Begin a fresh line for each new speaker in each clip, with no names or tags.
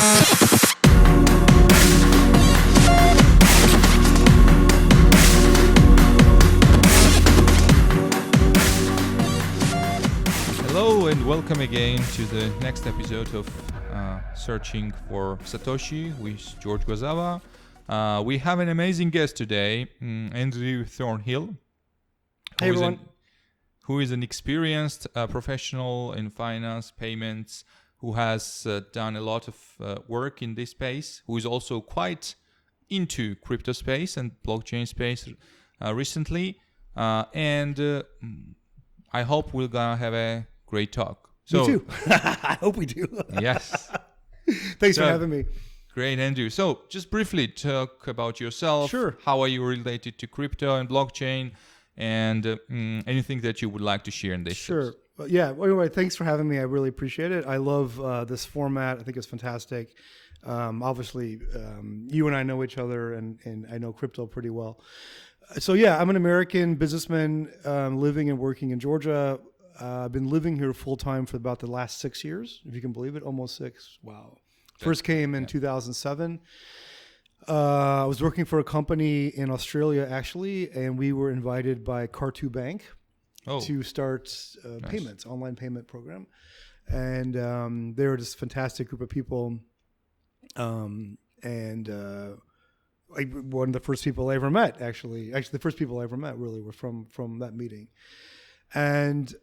Hello and welcome again to the next episode of Searching for Satoshi with George Gvazava. We have an amazing guest today, Andrew Thornhill.
Hey everyone.
Who is an experienced professional in finance, payments, who has done a lot of work in this space, who is also quite into crypto space and blockchain space recently. And I hope we're going to have a great talk.
Me too. I hope we do.
Yes.
Thanks for having me.
Great, Andrew. So just briefly talk about yourself.
Sure.
How are you related to crypto and blockchain, and anything that you would like to share in this?
Sure. Yeah. Well, anyway, thanks for having me. I really appreciate it. I love this format. I think it's fantastic. Obviously, you and I know each other, and I know crypto pretty well. So yeah, I'm an American businessman living and working in Georgia. I've been living here full time for about the last 6 years, if you can believe it, almost 6. Wow. First came in 2007. I was working for a company in Australia, actually, and we were invited by Car2 Bank to start payments, online payment program. And they were just a fantastic group of people. One of the first people I ever met, actually the first people I ever met really were from that meeting. And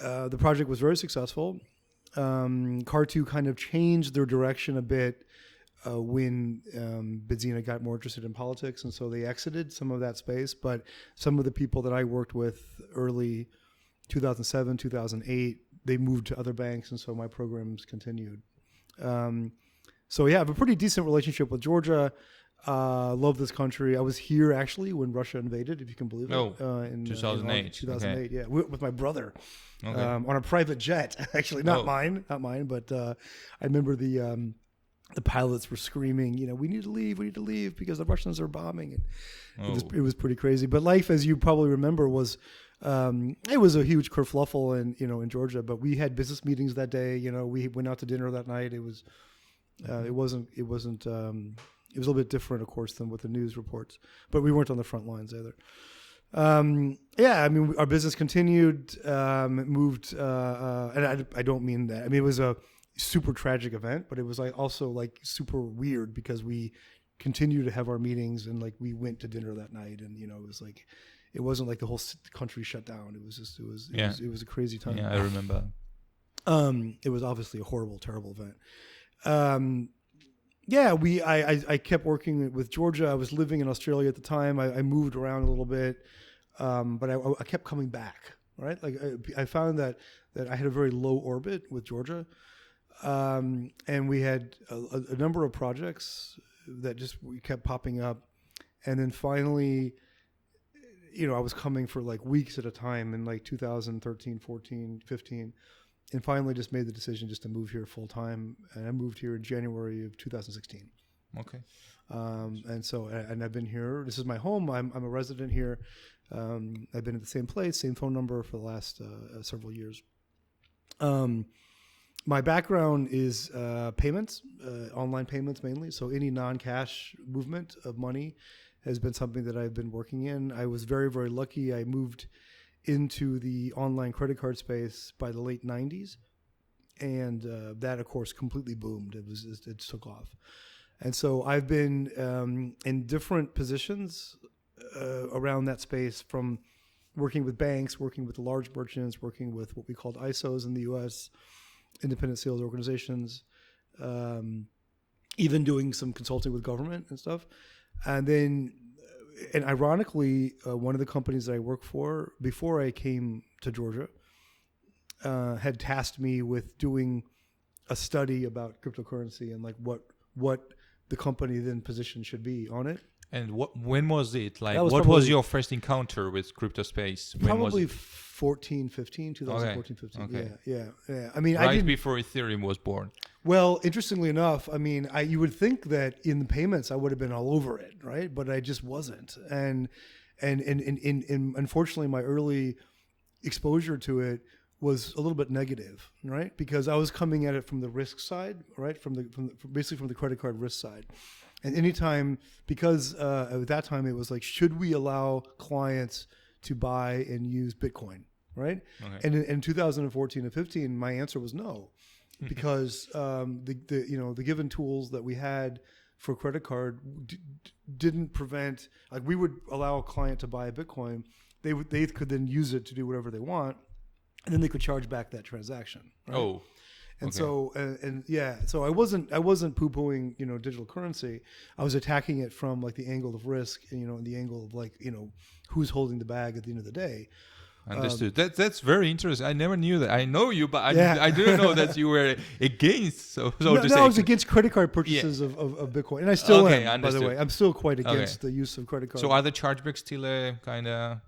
the project was very successful. Car2 kind of changed their direction a bit when Benzina got more interested in politics, and so they exited some of that space. But some of the people that I worked with early 2007, 2008, they moved to other banks, and so my programs continued. So yeah, I have a pretty decent relationship with Georgia. Love this country. I was here actually when Russia invaded, if you can believe it.
In 2008.
2008,
okay.
Yeah, with my brother
Okay.
on a private jet. Actually, not mine. But I remember the pilots were screaming, we need to leave because the Russians are bombing, and it was pretty crazy. But life, as you probably remember, was it was a huge kerfluffle in Georgia. But we had business meetings that day. We went out to dinner that night. It was it wasn't. It was a little bit different, of course, than what the news reports, but we weren't on the front lines either. Our business continued, moved, and I don't mean that. it was a super tragic event, but it was also super weird because we continued to have our meetings and we went to dinner that night, and it wasn't like the whole country shut down. It was a crazy time.
Yeah, I remember.
It was obviously a horrible, terrible event. I kept working with Georgia. I was living in Australia at the time. I moved around a little bit, but I kept coming back. Right, I found that I had a very low orbit with Georgia, and we had a number of projects that we kept popping up, and then finally, I was coming for weeks at a time in 2013, 14, 15. And finally just made the decision just to move here full time. And I moved here in January of 2016.
Okay.
And I've been here. This is my home. I'm a resident here. I've been at the same place, same phone number for the last several years. My background is payments, online payments mainly. So any non-cash movement of money has been something that I've been working in. I was very, very lucky. I moved into the online credit card space by the late 90s. And that, of course, completely boomed. It took off. And so I've been in different positions around that space, from working with banks, working with the large merchants, working with what we called ISOs in the U.S., independent sales organizations, even doing some consulting with government and stuff. And ironically, one of the companies that I worked for before I came to Georgia had tasked me with doing a study about cryptocurrency and what the company then position should be on it.
And when was it? What was your first encounter with crypto space? When
probably
was it?
2014, 15.
Okay.
Yeah.
Right before Ethereum was born.
Well, interestingly enough, you would think that in the payments I would have been all over it, right? But I just wasn't. And unfortunately, my early exposure to it was a little bit negative, right? Because I was coming at it from the risk side, right? Basically from the credit card risk side. And anytime, because at that time it was like, should we allow clients to buy and use Bitcoin, right?
Okay.
And in 2014 and 15, my answer was no, because the given tools that we had for credit card didn't prevent, like we would allow a client to buy a Bitcoin, they could then use it to do whatever they want, and then they could charge back that transaction. Right?
Oh.
And
okay.
so I wasn't poo-pooing, digital currency. I was attacking it from like the angle of risk, and the angle of like, who's holding the bag at the end of the day.
Understood. That's very interesting. I never knew that. I know you, but I didn't know that you were against. So
no,
to say.
I was against credit card purchases of Bitcoin, and I still am.
Understood.
By the way, I'm still quite against the use of credit cards.
So are the chargebacks still a kind of?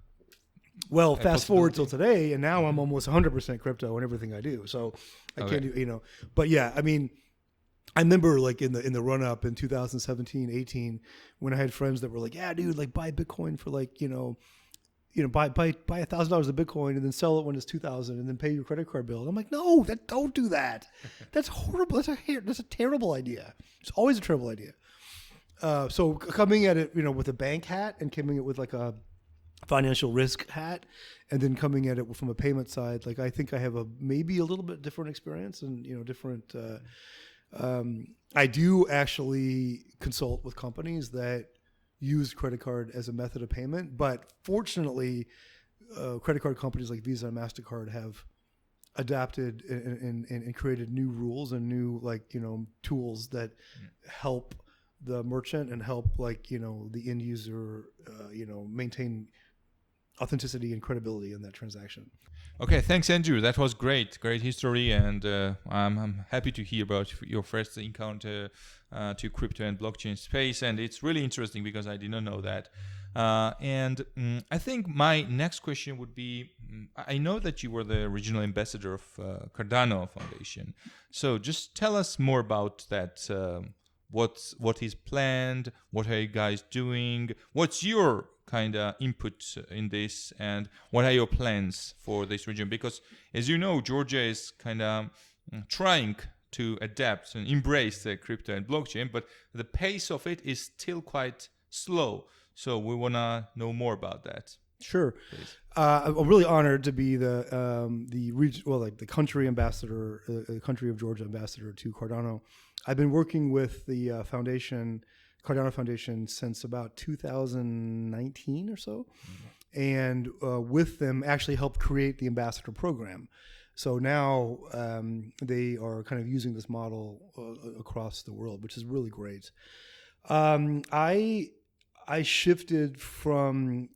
Well, fast forward till today, and now I'm almost 100% crypto in everything I do. So I can't do, But yeah, I mean, I remember like in the run up in 2017, 18, when I had friends that were like, "Yeah, dude, like buy Bitcoin for like buy $1,000 of Bitcoin and then sell it when it's 2,000 and then pay your credit card bill." And I'm like, "No, don't do that. That's horrible. That's a terrible idea. It's always a terrible idea." So coming at it, with a bank hat and coming at it with like a financial risk hat, and then coming at it from a payment side, like I think I have maybe a little bit different experience and different. I do actually consult with companies that use credit card as a method of payment, but fortunately, credit card companies like Visa and MasterCard have adapted and created new rules and new tools that help the merchant and help the end user maintain authenticity and credibility in that transaction.
Okay, thanks, Andrew. That was great history, and I'm happy to hear about your first encounter to crypto and blockchain space, and it's really interesting because I did not know that. I think my next question would be, I know that you were the regional ambassador of Cardano Foundation, so just tell us more about that. What is planned? What are you guys doing? What's your kind of input in this, and what are your plans for this region? Because as you know, Georgia is kind of trying to adapt and embrace the crypto and blockchain, but the pace of it is still quite slow. So we want to know more about that.
Sure. I'm really honored to be the country ambassador, the country of Georgia ambassador to Cardano. I've been working with the Cardano Foundation, since about 2019 or so, and with them actually helped create the ambassador program. So now they are kind of using this model across the world, which is really great. I shifted from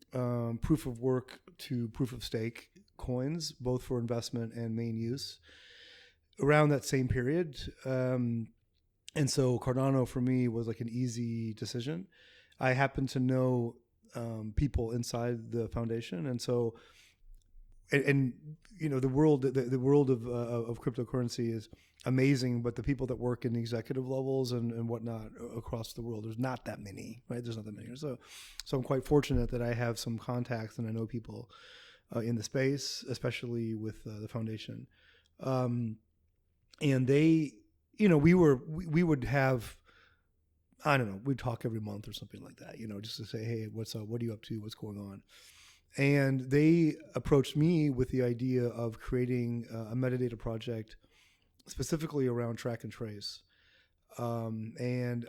proof of work to proof of stake coins, both for investment and main use, around that same period. And so Cardano for me was like an easy decision. I happen to know people inside the foundation, and so the world of cryptocurrency is amazing, but the people that work in the executive levels and whatnot across the world, there's not that many, right? There's not that many. So I'm quite fortunate that I have some contacts and I know people in the space, especially with the foundation, and they. We would have, I don't know, we'd talk every month or something like that, just to say, hey, what's up? What are you up to? What's going on? And they approached me with the idea of creating a metadata project specifically around track and trace. And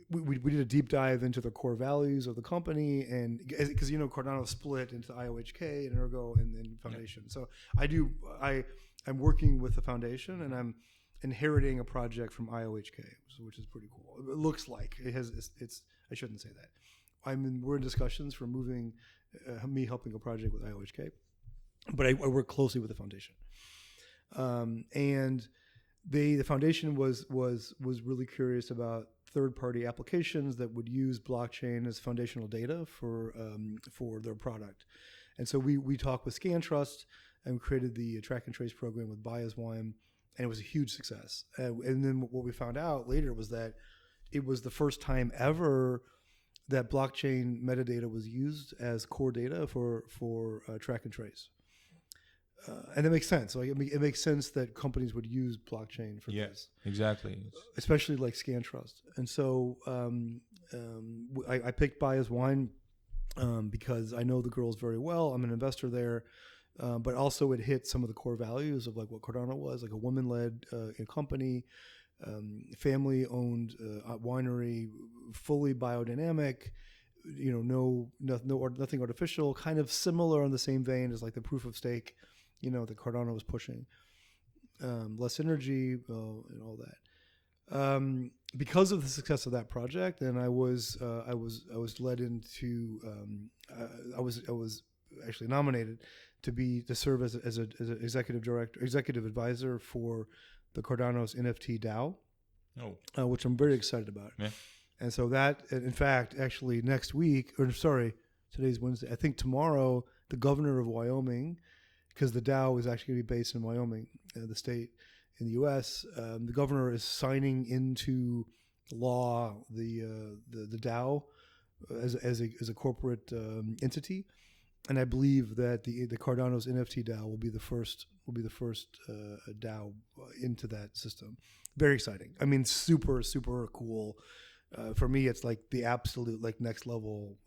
we did a deep dive into the core values of the company, and because Cardano split into IOHK and Ergo and Foundation. Yeah. So I'm working with the foundation, and I'm inheriting a project from IOHK, which is pretty cool. It looks like it has. It's I shouldn't say that. We're in discussions for moving me helping a project with IOHK, but I work closely with the foundation. And the foundation was really curious about third-party applications that would use blockchain as foundational data for their product. And so we talked with ScanTrust and created the track and trace program with BuyAsWine, and it was a huge success. And then what we found out later was that it was the first time ever that blockchain metadata was used as core data for track and trace. And it makes sense. Like it makes sense that companies would use blockchain for this.
Exactly.
Especially like ScanTrust. And so I picked Baya's wine because I know the girls very well. I'm an investor there. But also it hit some of the core values of like what Cardano was, like a woman-led company, family-owned winery, fully biodynamic, nothing artificial, kind of similar on the same vein as like the proof of stake, that Cardano was pushing. Less energy and all that. Because of the success of that project, and I was led into I was actually nominated to serve as an executive advisor for the Cardano's NFT DAO, which I'm very excited about.
Yeah.
And so that, in fact, actually next week, today's Wednesday, I think tomorrow, the governor of Wyoming, because the DAO is actually going to be based in Wyoming, the state in the U.S., the governor is signing into law the DAO as a corporate entity. And I believe that the Cardano's NFT DAO will be the first DAO into that system. Very exciting. I mean, super, super cool. For me, it's like the absolute like next level,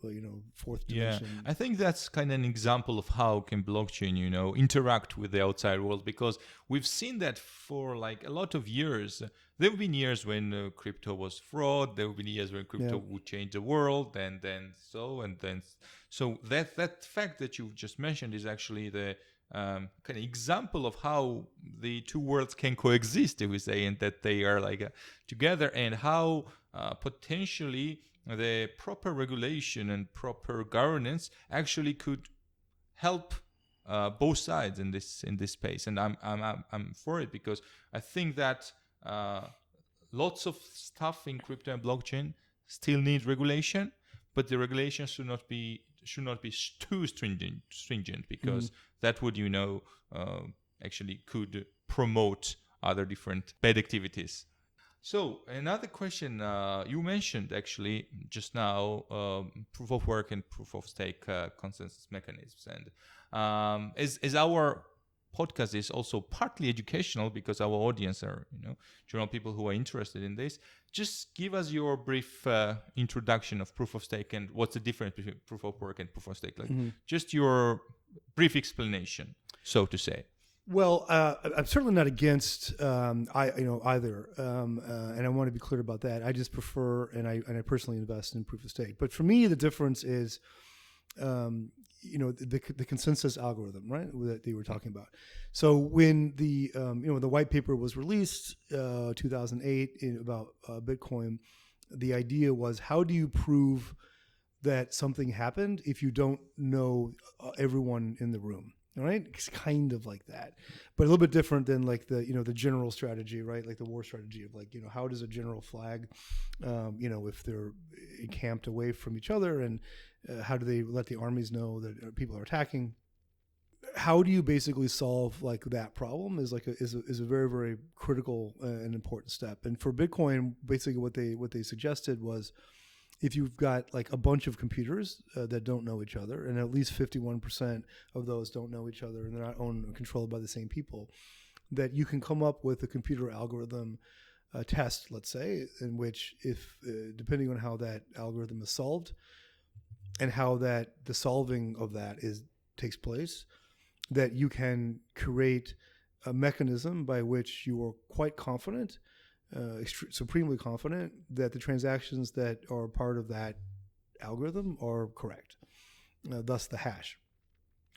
fourth dimension.
Yeah, I think that's kind of an example of how can blockchain, interact with the outside world, because we've seen that for like a lot of years. There have been years when crypto was fraud. There have been years when crypto would change the world, and then so that fact that you just mentioned is actually the kind of example of how the two worlds can coexist, if we say, and that they are like together, and how potentially the proper regulation and proper governance actually could help both sides in this space. And I'm for it, because I think that lots of stuff in crypto and blockchain still need regulation, but the regulation should not be too stringent, because that would actually could promote other different bad activities. So another question, you mentioned actually just now proof of work and proof of stake consensus mechanisms, and as our podcast is also partly educational, because our audience are general people who are interested in this, just give us your brief introduction of proof of stake and what's the difference between proof of work and proof of stake, like just your brief explanation, so to say.
Well, I'm certainly not against either, and I want to be clear about that. I just prefer, and I personally invest in proof of stake. But for me, the difference is, the consensus algorithm, right, that you were talking about. So when the white paper was released, 2008, about Bitcoin, the idea was, how do you prove that something happened if you don't know everyone in the room? Right, it's kind of like that, but a little bit different than like the general strategy, right? Like the war strategy of like how does a general flag, if they're encamped away from each other, and how do they let the armies know that people are attacking? How do you basically solve like that problem is a very, very critical and important step. And for Bitcoin, basically what they suggested was, if you've got like a bunch of computers that don't know each other, and at least 51% of those don't know each other, and they're not owned or controlled by the same people, that you can come up with a computer algorithm test, let's say, in which, if depending on how that algorithm is solved and how that the solving of that takes place, that you can create a mechanism by which you are quite confident, supremely confident, that the transactions that are part of that algorithm are correct, thus the hash.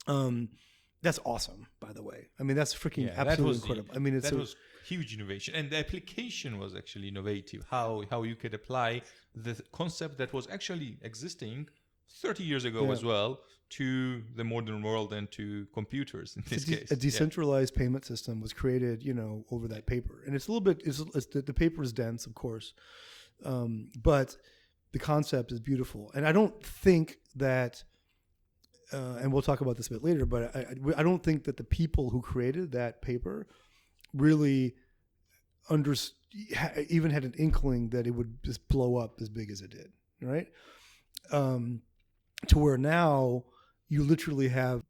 That's awesome, by the way. I mean, that's freaking absolutely incredible. I mean, that was
huge innovation, and the application was actually innovative. How you could apply the concept that was actually existing 30 years ago as well to the modern world and to computers in this case.
A decentralized payment system was created, over that paper. And it's a little bit, the paper is dense, of course, but the concept is beautiful. And I don't think that, and we'll talk about this a bit later, but I don't think that the people who created that paper really even had an inkling that it would just blow up as big as it did, right? To where now you literally have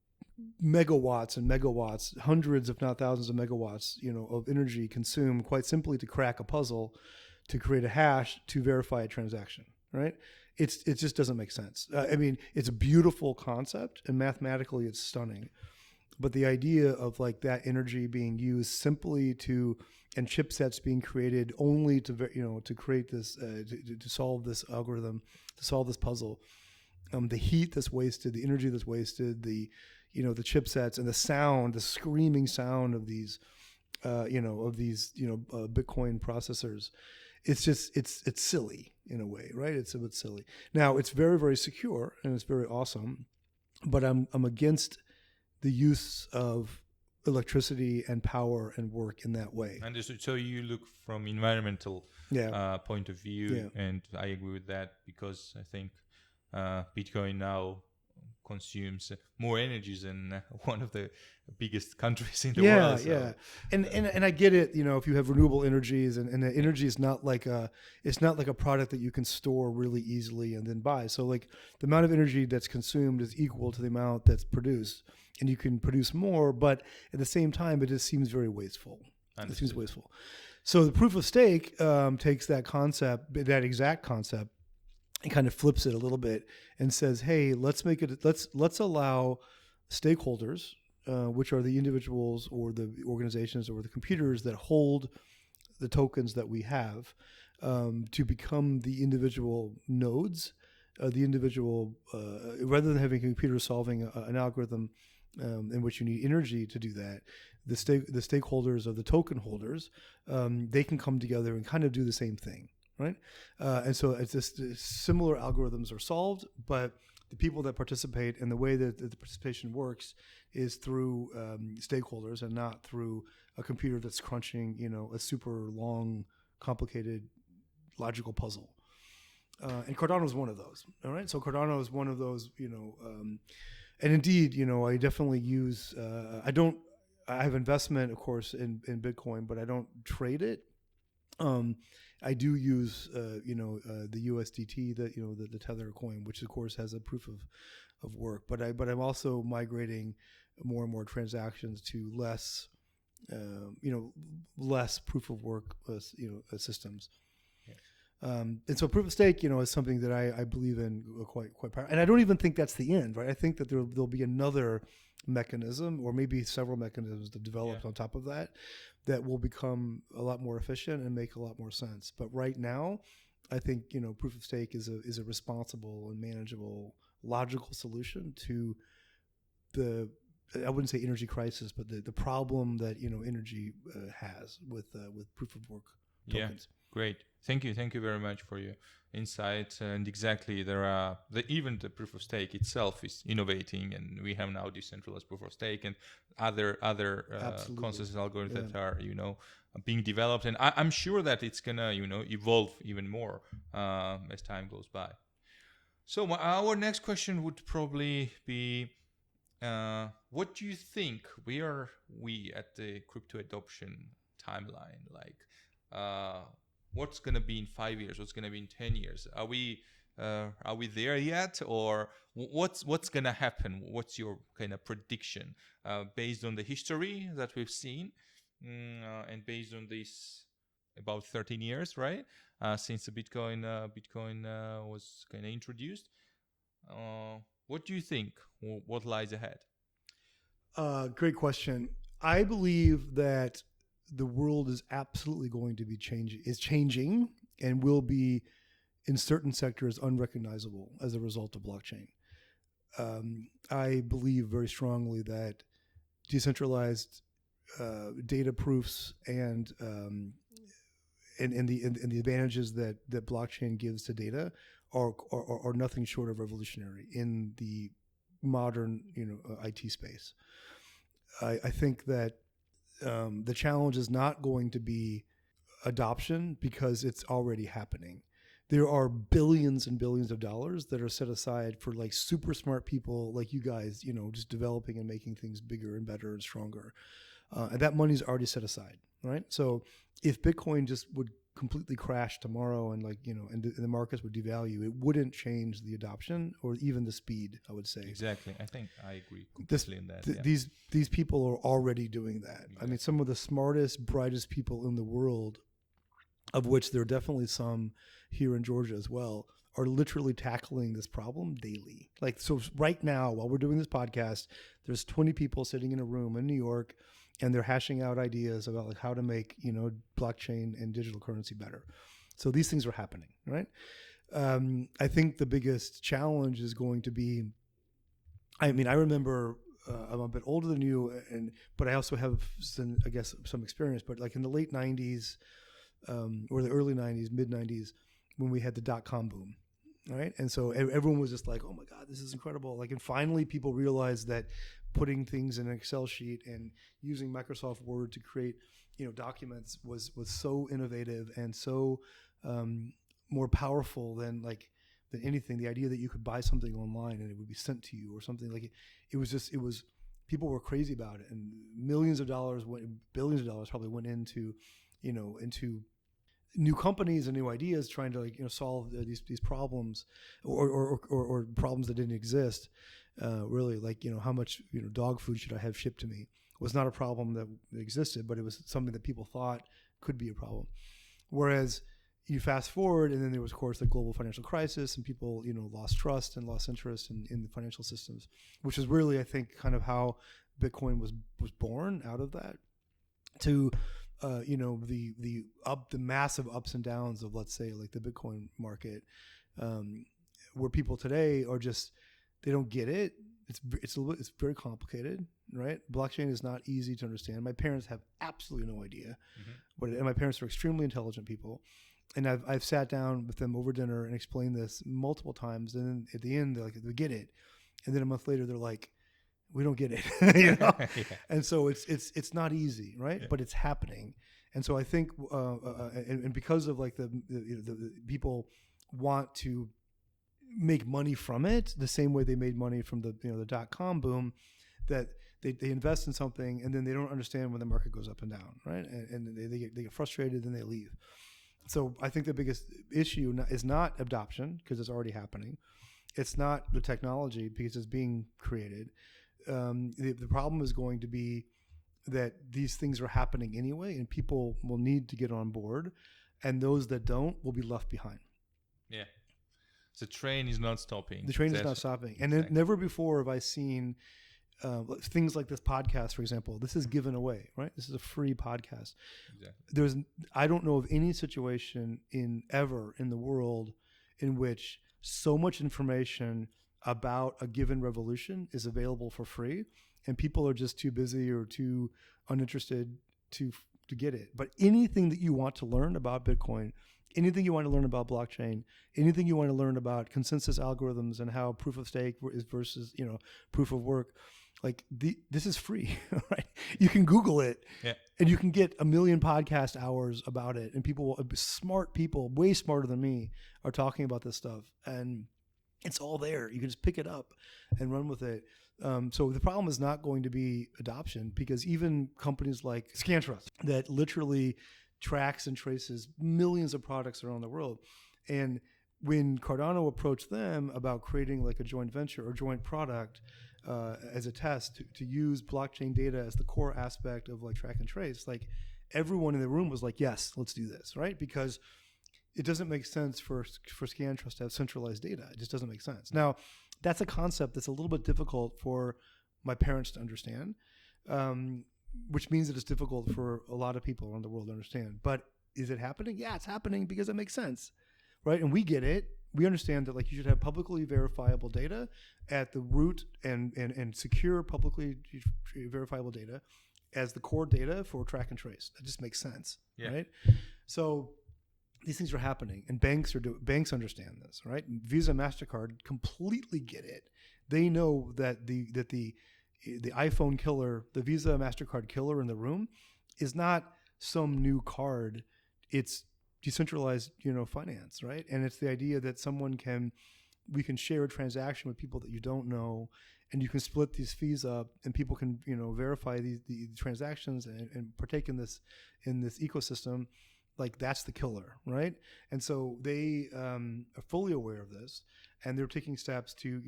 megawatts and megawatts, hundreds if not thousands of megawatts, of energy consumed quite simply to crack a puzzle, to create a hash, to verify a transaction, right? It just doesn't make sense. I mean, it's a beautiful concept and mathematically it's stunning. But the idea of like that energy being used simply and chipsets being created only to create this, to solve this algorithm, to solve this puzzle, the heat that's wasted, the energy that's wasted, the chipsets and the sound, the screaming sound of these, Bitcoin processors. It's just, it's silly in a way, right? It's a bit silly. Now it's very, very secure and it's very awesome, but I'm against the use of electricity and power and work in that way.
Understood. So you look from environmental point of view, and I agree with that because I think Bitcoin now consumes more energy than one of the biggest countries in the world. So.
Yeah, and I get it. If you have renewable energies, and the energy is not like a product that you can store really easily and then buy. So like the amount of energy that's consumed is equal to the amount that's produced, and you can produce more, but at the same time, it just seems very wasteful. Understood. It seems wasteful. So the proof of stake takes that concept, that exact concept, and kind of flips it a little bit and says, hey, let's allow stakeholders, which are the individuals or the organizations or the computers that hold the tokens that we have, to become the individual nodes, rather than having a computer solving an algorithm in which you need energy to do that. The stakeholders of the token holders, they can come together and kind of do the same thing. Right, and so it's just similar algorithms are solved, but the people that participate and the way that the participation works is through stakeholders and not through a computer that's crunching, a super long, complicated, logical puzzle. And Cardano is one of those. All right, so Cardano is one of those, and indeed, I definitely use. I have investment, of course, in Bitcoin, but I don't trade it. I do use, the USDT, the Tether coin, which of course has a proof of work. But I'm also migrating more and more transactions to less proof of work, systems. Yeah. And so proof of stake, is something that I believe in quite powerful. And I don't even think that's the end, right? I think that there'll be another mechanism, or maybe several mechanisms that develop on top of that will become a lot more efficient and make a lot more sense. But right now, I think proof of stake is a responsible and manageable, logical solution to I wouldn't say energy crisis, but the problem that energy has with proof of work tokens.
Yeah, great. Thank you very much for your insight. And exactly, there are even the proof of stake itself is innovating, and we have now decentralized proof of stake and other consensus algorithms that are being developed. And I'm sure that it's gonna evolve even more as time goes by. So our next question would probably be, what do you think? Where are we at the crypto adoption timeline? Like, what's going to be in 5 years? What's going to be in 10 years? Are we there yet, or what's going to happen? What's your kind of prediction based on the history that we've seen, and based on this about 13 years, right, since the Bitcoin was kind of introduced? What do you think? What lies ahead?
Great question. I believe that the world is absolutely going to be changing and will be in certain sectors unrecognizable as a result of blockchain. I believe very strongly that decentralized data proofs and the advantages that blockchain gives to data are nothing short of revolutionary in the modern IT space. I think that the challenge is not going to be adoption, because it's already happening. There are billions and billions of dollars that are set aside for like super smart people like you guys, just developing and making things bigger and better and stronger. And that money's already set aside, right? So if Bitcoin just would completely crash tomorrow and and the markets would devalue, it wouldn't change the adoption or even the speed, I would say.
Exactly. I think I agree completely in that.
These people are already doing that.
Exactly.
I mean, some of the smartest, brightest people in the world, of which there are definitely some here in Georgia as well, are literally tackling this problem daily. So right now, while we're doing this podcast, there's 20 people sitting in a room in New York, and they're hashing out ideas about how to make, blockchain and digital currency better. So these things are happening, right? I think the biggest challenge is going to be, I remember I'm a bit older than you, but I also have some experience. But in the late 90s or the early 90s, mid 90s, when we had the .com boom, right? And so everyone was just like, oh my God, this is incredible. And finally people realized that putting things in an Excel sheet and using Microsoft Word to create, documents was so innovative and so more powerful than anything. The idea that you could buy something online and it would be sent to you or something, it was people were crazy about it, and billions of dollars probably went into new companies and new ideas trying to solve these problems or problems that didn't exist. Really, how much dog food should I have shipped to me was not a problem that existed, but it was something that people thought could be a problem. Whereas you fast forward, and then there was, of course, the global financial crisis, and people lost trust and lost interest in the financial systems, which is really, I think, kind of how Bitcoin was born out of that. To the massive ups and downs of, let's say, the Bitcoin market, where people today are just, they don't get it. It's very complicated, right? Blockchain is not easy to understand. My parents have absolutely no idea, and my parents are extremely intelligent people, and I've sat down with them over dinner and explained this multiple times, and then at the end they're they get it, and then a month later they're like, we don't get it, Yeah. And so it's not easy, right? Yeah. But it's happening, and so I think, and because of the people want to make money from it the same way they made money from the .com boom, that they invest in something and then they don't understand when the market goes up and down, right? And they get frustrated and they leave. So I think the biggest issue is not adoption, because it's already happening. It's not the technology, because it's being created. The problem is going to be that these things are happening anyway, and people will need to get on board, and those that don't will be left behind.
Yeah. The train is not stopping.
The train is not stopping. And never before have I seen things like this podcast, for example. This is given away, right? This is a free podcast. Exactly. I don't know of any situation ever in the world in which so much information about a given revolution is available for free, and people are just too busy or too uninterested to get it. But anything that you want to learn about Bitcoin, anything you want to learn about blockchain, anything you want to learn about consensus algorithms and how proof of stake is versus proof of work, this is free, right? You can Google it, and you can get 1 million podcast hours about it, and smart people, way smarter than me, are talking about this stuff, and it's all there. You can just pick it up and run with it. So the problem is not going to be adoption, because even companies like Scantrust that literally tracks and traces millions of products around the world, and when Cardano approached them about creating a joint venture or joint product as a test to use blockchain data as the core aspect of track and trace, everyone in the room was like, yes, let's do this, right? Because it doesn't make sense for Scantrust to have centralized data. It just doesn't make sense. Now, that's a concept that's a little bit difficult for my parents to understand, which means that it's difficult for a lot of people around the world to understand. But is it happening? Yeah, it's happening because it makes sense, right? And we get it. We understand that you should have publicly verifiable data at the root, and secure publicly verifiable data as the core data for track and trace. That just makes sense, right? So these things are happening, and banks understand this, right? Visa, MasterCard completely get it. They know that the iPhone killer, the Visa, MasterCard killer in the room, is not some new card. It's decentralized, finance, right? And it's the idea that we can share a transaction with people that you don't know, and you can split these fees up, and people can, verify the transactions and partake in this ecosystem. like that's the killer, right? And so they are fully aware of this, and they're taking steps to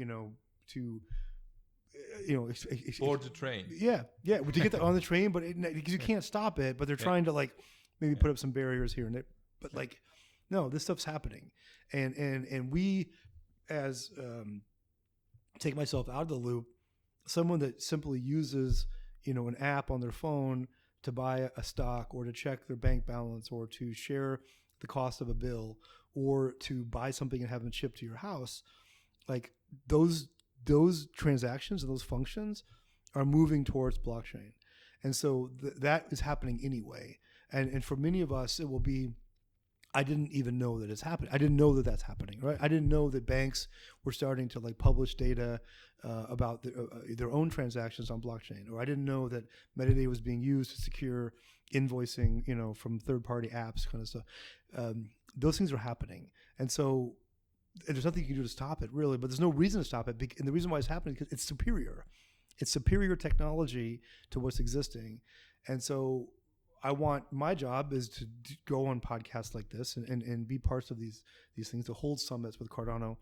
Board the train.
Yeah, to get on the train, but because you can't stop it, but they're trying to like maybe put up some barriers here and there. But like, no, this stuff's happening, and we, as take myself out of the loop, someone that simply uses an app on their phone to buy a stock or to check their bank balance or to share the cost of a bill or to buy something and have it shipped to your house, like those transactions and those functions are moving towards blockchain. And so that is happening anyway. And for many of us, it will be, I didn't even know that it's happening. I didn't know that that's happening, right? I didn't know that banks were starting to like publish data about their own transactions on blockchain, or I didn't know that metadata was being used to secure invoicing, from third-party apps, kind of stuff. Those things are happening, and so there's nothing you can do to stop it, really. But there's no reason to stop it, and the reason why it's happening is because it's superior. It's superior technology to what's existing, and so my job is to go on podcasts like this and be parts of these things, to hold summits with Cardano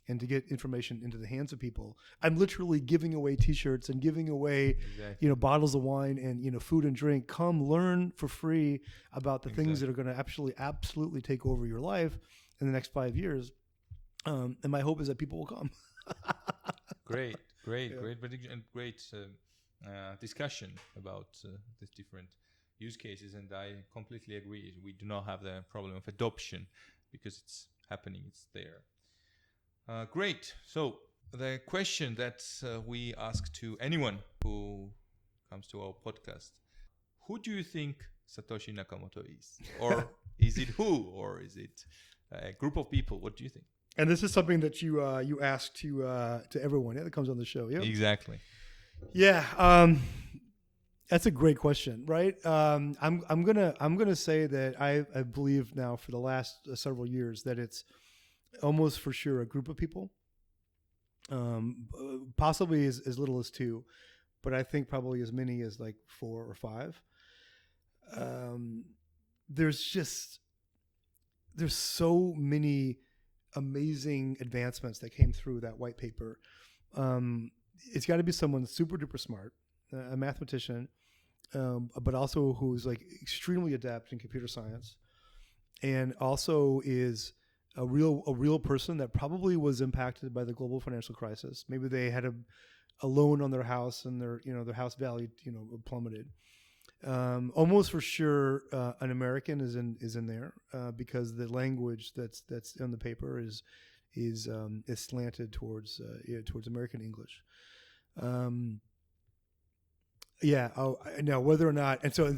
and to get information into the hands of people. I'm literally giving away t-shirts and giving away, bottles of wine and, food and drink. Come learn for free about the things that are going to absolutely take over your life in the next 5 years. And my hope is that people will come.
Great prediction and great discussion about these different use cases, and I completely agree. We do not have the problem of adoption because it's happening, it's there. Great. So the question that we ask to anyone who comes to our podcast: who do you think Satoshi Nakamoto is? Or is it who? Or is it a group of people? What do you think?
And this is something that you ask to everyone that comes on the show. Yeah,
exactly.
Yeah. That's a great question, right? I'm gonna say that I believe now for the last several years that it's almost for sure a group of people, possibly as little as 2, but I think probably as many as like 4 or 5. There's so many amazing advancements that came through that white paper. It's got to be someone super duper smart, a mathematician, but also who's like extremely adept in computer science, and also is a real person that probably was impacted by the global financial crisis. Maybe they had a loan on their house and their house value plummeted. Almost for sure, an American is in there because the language that's in the paper is slanted towards American English. Now whether or not, and so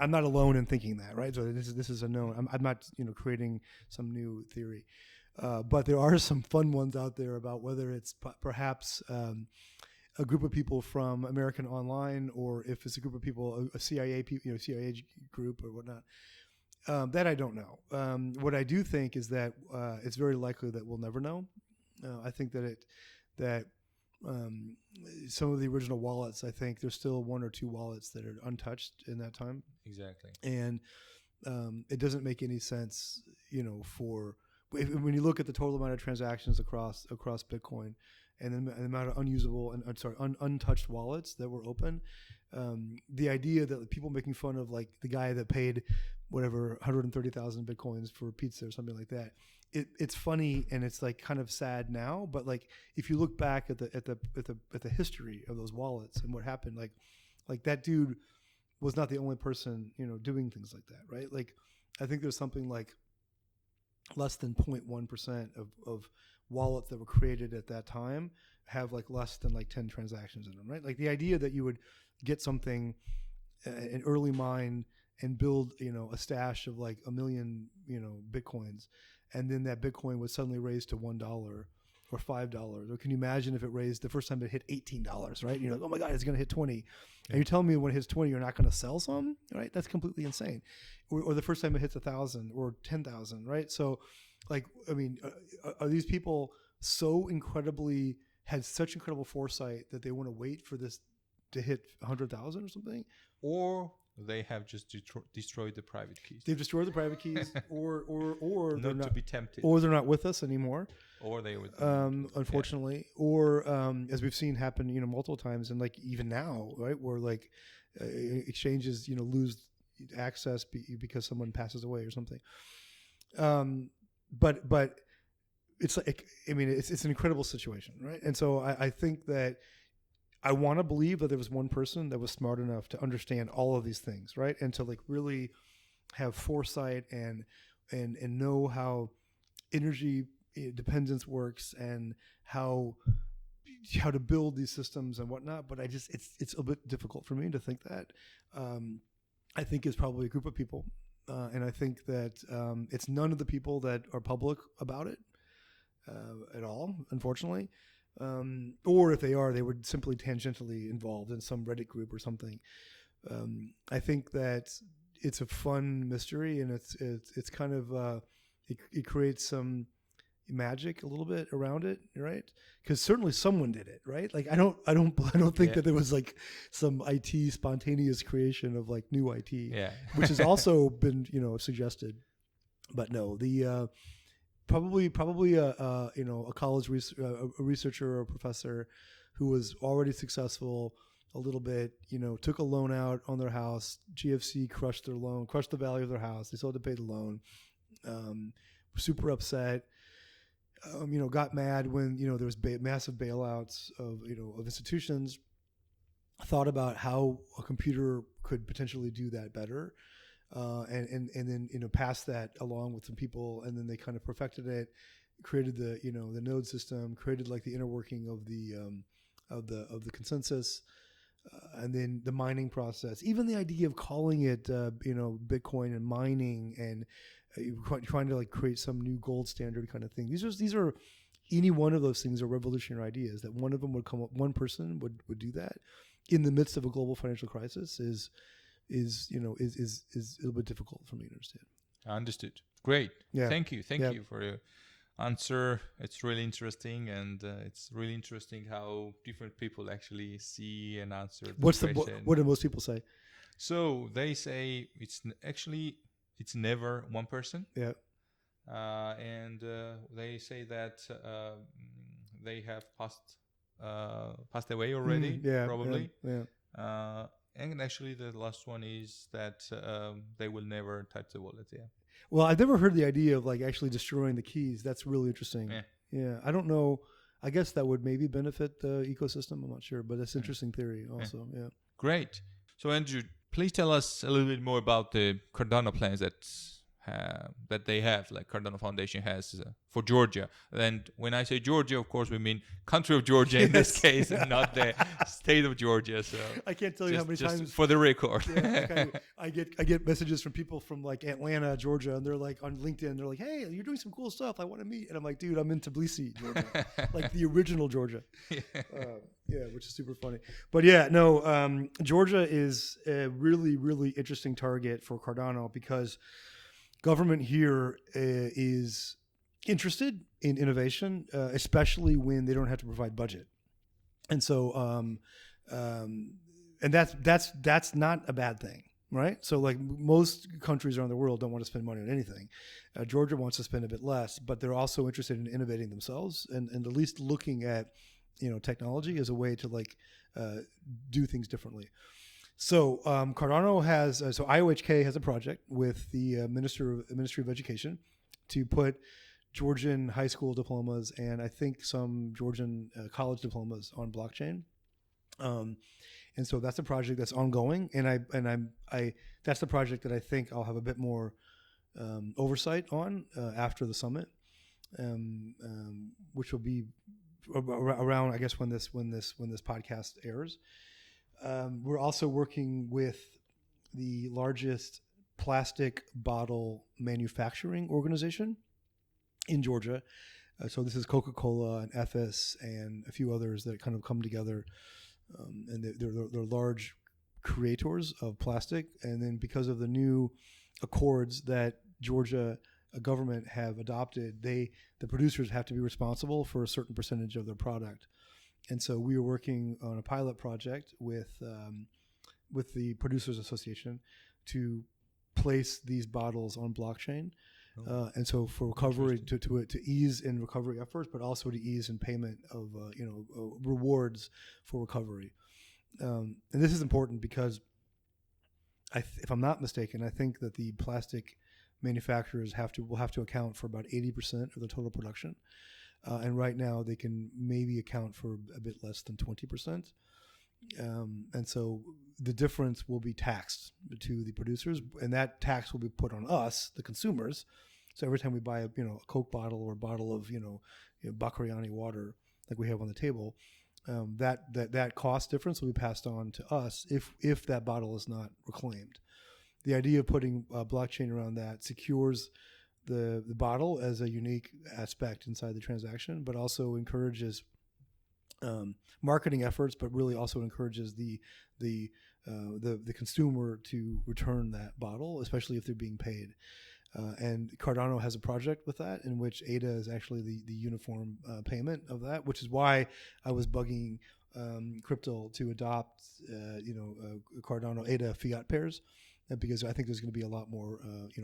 I'm not alone in thinking that, right? So this is a known. I'm not creating some new theory, but there are some fun ones out there about whether it's perhaps a group of people from American Online, or if it's a group of people, a CIA group or whatnot. That I don't know. What I do think is that it's very likely that we'll never know. I think that some of the original wallets, I think there's still 1 or 2 wallets that are untouched in that time.
Exactly.
And it doesn't make any sense, when you look at the total amount of transactions across Bitcoin and then the amount of untouched wallets that were open, the idea that people making fun of like the guy that paid whatever 130,000 Bitcoins for pizza or something like that, it's funny and it's like kind of sad now. But like if you look back at the history of those wallets and what happened, like that dude was not the only person doing things like that, right? Like I think there's something like less than 0.1% of wallets that were created at that time have like less than like 10 transactions in them, right? Like the idea that you would get something, an early mine, and build a stash of like 1 million Bitcoins, and then that Bitcoin was suddenly raised to $1 or $5, or can you imagine if it raised the first time it hit $18, right? You're like, oh my God, it's going to hit 20. And you're telling me when it hits 20, you're not going to sell some, right? That's completely insane. Or the first time it hits 1,000 or 10,000, right? So like, I mean, are these people had such incredible foresight that they want to wait for this to hit 100,000 or something?
Or they have just destroyed the private keys.
They've destroyed the private keys, or they're
Not to be tempted.
or they're not with us anymore.
Or they would.
Unfortunately, or as we've seen happen, multiple times, and like even now, right, where like exchanges, lose access because someone passes away or something. But it's like, it's an incredible situation, right? And so I think that I want to believe that there was one person that was smart enough to understand all of these things, right, and to like really have foresight and know how energy dependence works and how to build these systems and whatnot. But it's a bit difficult for me to think that. I think it's probably a group of people, and I think that it's none of the people that are public about it at all, unfortunately. Or if they are, they were simply tangentially involved in some Reddit group or something. I think that it's a fun mystery, and it's kind of it creates some magic a little bit around it, right? Because certainly someone did it, right? Like I don't think that there was like some IT spontaneous creation of like new IT, which has also been suggested, but no, the probably a college researcher or a professor who was already successful a little bit, took a loan out on their house. GFC crushed their loan, crushed the value of their house. They still had to pay the loan. Super upset. Got mad when there was massive bailouts of institutions. Thought about how a computer could potentially do that better, and then passed that along with some people, and then they kind of perfected it, created the the node system, created like the inner working of the consensus, and then the mining process. Even the idea of calling it Bitcoin and mining and trying to like create some new gold standard kind of thing. These are any one of those things are revolutionary ideas. That one of them would come up, one person would do that in the midst of a global financial crisis is a little bit difficult for me to understand.
Understood. Great.
Yeah.
Thank you for your answer. It's really interesting, and it's really interesting how different people actually see and answer the question.
What do most people say?
So they say it's never one person.
Yeah.
And they say that they have passed away already, probably.
Yeah.
And actually, the last one is that they will never touch the wallet. Yeah.
Well, I've never heard the idea of like actually destroying the keys. That's really interesting. Yeah. I don't know. I guess that would maybe benefit the ecosystem. I'm not sure, but it's an interesting theory also. Yeah.
Great. So Andrew, please tell us a little bit more about the Cardano plans that they have, like Cardano Foundation has for Georgia. And when I say Georgia, of course, we mean country of Georgia in this case, and not the state of Georgia. So
I can't tell you how many times
for the record.
I get messages from people from like Atlanta, Georgia, and they're like on LinkedIn. They're like, "Hey, you're doing some cool stuff. I want to meet." And I'm like, "Dude, I'm in Tbilisi, Georgia, like the original Georgia." Which is super funny. But Georgia is a really, really interesting target for Cardano because government here is interested in innovation, especially when they don't have to provide budget. And so, and that's not a bad thing, right? So like most countries around the world don't want to spend money on anything. Georgia wants to spend a bit less, but they're also interested in innovating themselves and at least looking at, technology as a way to like do things differently. So Cardano has, IOHK has a project with the Ministry of Education to put Georgian high school diplomas and I think some Georgian college diplomas on blockchain. And so that's a project that's ongoing, and that's the project that I think I'll have a bit more oversight on after the summit, which will be around, I guess, when this podcast airs. We're also working with the largest plastic bottle manufacturing organization in Georgia. So this is Coca-Cola and Ethos and a few others that kind of come together. And they're large creators of plastic. And then because of the new accords that Georgia government have adopted, the producers have to be responsible for a certain percentage of their product. And so we were working on a pilot project with with the Producers Association to place these bottles on blockchain. And so for recovery, to ease in recovery efforts, but also to ease in payment of rewards for recovery. And this is important because if I'm not mistaken, I think that the plastic manufacturers will have to account for about 80% of the total production, and right now they can maybe account for a bit less than 20%. And so the difference will be taxed to the producers, and that tax will be put on us, the consumers. So every time we buy a Coke bottle or a bottle of Bacriani water like we have on the table, that cost difference will be passed on to us if that bottle is not reclaimed. The idea of putting blockchain around that secures the bottle as a unique aspect inside the transaction, but also encourages marketing efforts, but really also encourages the consumer to return that bottle, especially if they're being paid. And Cardano has a project with that in which ADA is actually the uniform payment of that, which is why I was bugging Crypto to adopt Cardano ADA fiat pairs, because I think there's going to be a lot more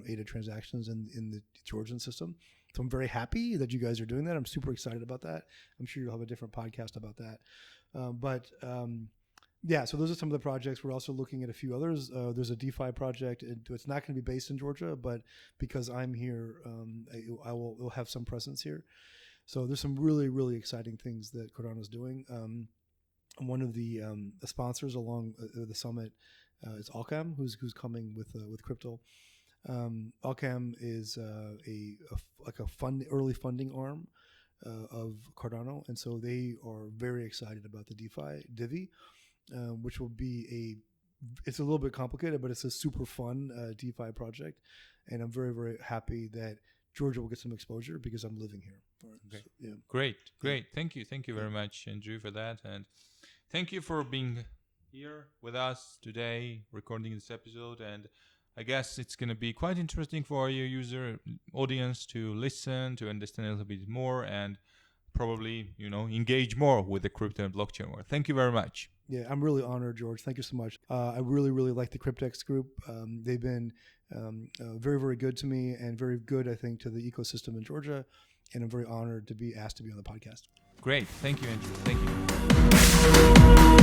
ADA transactions in the Georgian system. So I'm very happy that you guys are doing that. I'm super excited about that. I'm sure you'll have a different podcast about that. Yeah, so those are some of the projects. We're also looking at a few others. There's a DeFi project. It's not going to be based in Georgia, but because I'm here, we'll have some presence here. So there's some really, really exciting things that Cardano's doing. One of the sponsors along the summit is Allcam, who's coming with crypto. Allcam is a early funding arm of Cardano, and so they are very excited about the DeFi Divi, which will be it's a little bit complicated, but it's a super fun DeFi project, and I'm very, very happy that Georgia will get some exposure because I'm living here.
Okay.
So, yeah.
Great. Thank you very much, Andrew, for that, and thank you for being here with us today, recording this episode. And I guess it's going to be quite interesting for your user audience to listen, to understand a little bit more, and probably engage more with the crypto and blockchain world. Thank you very much.
Yeah, I'm really honored, George. Thank you so much. I really, really like the CryptX group. They've been very, very good to me and very good, I think, to the ecosystem in Georgia. And I'm very honored to be asked to be on the podcast.
Great. Thank you, Andrew. Thank you.